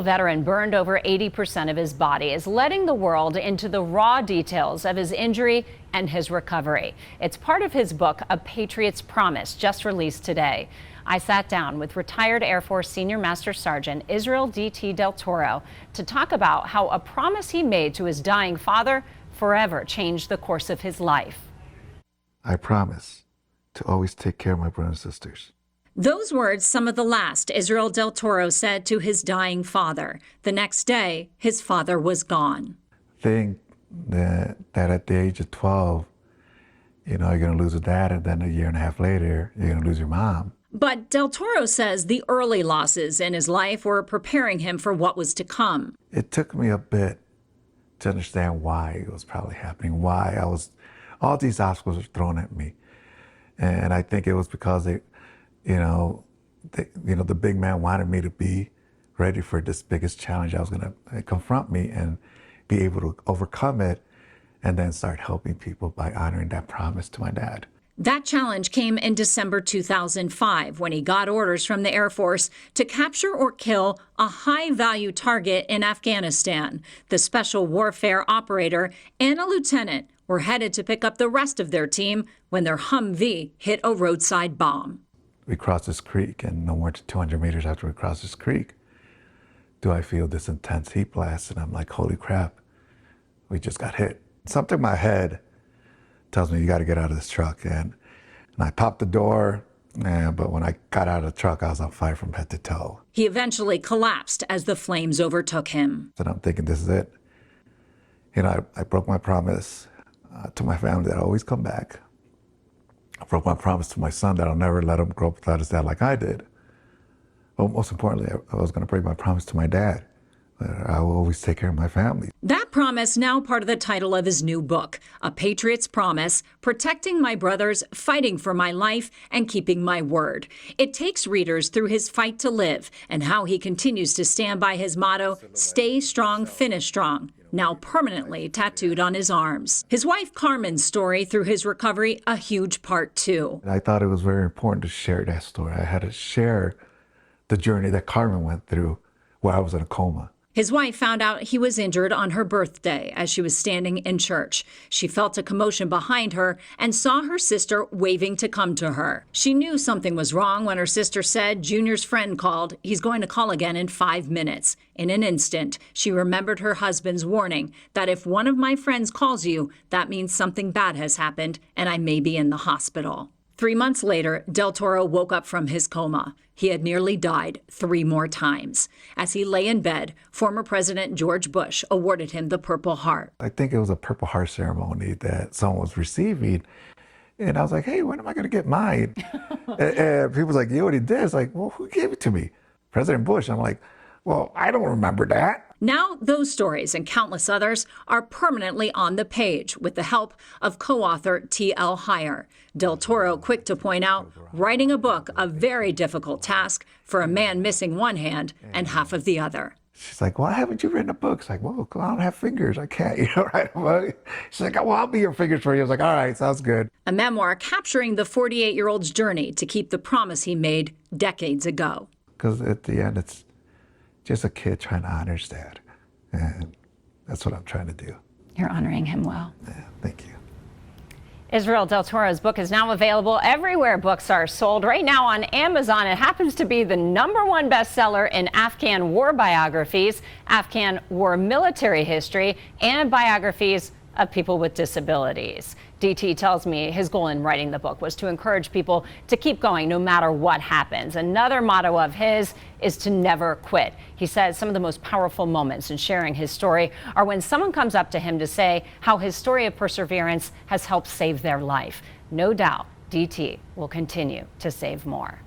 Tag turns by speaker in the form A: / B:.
A: Veteran burned over 80% of his body is letting the world into the raw details of his injury and his recovery. It's part of his book, A Patriots Promise, just released today. I sat down with retired Air Force Senior Master Sergeant Israel D.T. Del Toro to talk about how a promise he made to his dying father forever changed the course of his life.
B: I promise to always take care of my brothers and sisters.
C: Those words, some of the last Israel Del Toro said to his dying father. The next day, his father was gone.
B: Think that at the age of 12, you're going to lose a dad, and then a year and a half later, you're going to lose your mom.
C: But Del Toro says the early losses in his life were preparing him for what was to come.
B: It took me a bit to understand why it was probably happening, why all these obstacles were thrown at me. And I think it was because the big man wanted me to be ready for this biggest challenge that was going to confront me and be able to overcome it, and then start helping people by honoring that promise to my dad.
C: That challenge came in December 2005 when he got orders from the Air Force to capture or kill a high-value target in Afghanistan. The special warfare operator and a lieutenant were headed to pick up the rest of their team when their Humvee hit a roadside bomb.
B: We crossed this creek, and no more than 200 meters after we crossed this creek, do I feel this intense heat blast, and I'm like, holy crap, we just got hit. Something in my head tells me you got to get out of this truck, and I popped the door, but when I got out of the truck, I was on fire from head to toe.
C: He eventually collapsed as the flames overtook him.
B: And I'm thinking, this is it. I broke my promise to my family that I'll always come back. I broke my promise to my son that I'll never let him grow up without his dad like I did. But most importantly, I was going to break my promise to my dad. I will always take care of my family.
C: That promise now part of the title of his new book, A Patriot's Promise, Protecting My Brothers, Fighting for My Life, and Keeping My Word. It takes readers through his fight to live and how he continues to stand by his motto, stay strong, finish strong, now permanently tattooed on his arms. His wife Carmen's story through his recovery, a huge part too.
B: I thought it was very important to share that story. I had to share the journey that Carmen went through while I was in a coma.
C: His wife found out he was injured on her birthday as she was standing in church. She felt a commotion behind her and saw her sister waving to come to her. She knew something was wrong when her sister said Junior's friend called. He's going to call again in 5 minutes. In an instant, she remembered her husband's warning that if one of my friends calls you, that means something bad has happened and I may be in the hospital. 3 months later, Del Toro woke up from his coma. He had nearly died 3 more times. As he lay in bed, former President George Bush awarded him the Purple Heart.
B: I think it was a Purple Heart ceremony that someone was receiving. And I was like, hey, when am I going to get mine? and people was like, you already did. It's like, well, who gave it to me? President Bush. I'm like, well, I don't remember that.
C: Now, those stories and countless others are permanently on the page with the help of co-author T.L. Heyer. Del Toro, quick to point out, writing a book, a very difficult task for a man missing one hand and half of the other.
B: She's like, why haven't you written a book? It's like, well, I don't have fingers. I can't, write a book. She's like, well, I'll be your fingers for you. I was like, all right, sounds good.
C: A memoir capturing the 48-year-old's journey to keep the promise he made decades ago.
B: Because at the end, it's just a kid trying to honor his dad. And that's what I'm trying to do.
A: You're honoring him well.
B: Yeah, thank you.
A: Israel Del Toro's book is now available everywhere books are sold. Right now on Amazon, it happens to be the #1 bestseller in Afghan war biographies, Afghan war military history, and biographies of people with disabilities. DT tells me his goal in writing the book was to encourage people to keep going no matter what happens. Another motto of his is to never quit. He says some of the most powerful moments in sharing his story are when someone comes up to him to say how his story of perseverance has helped save their life. No doubt, DT will continue to save more.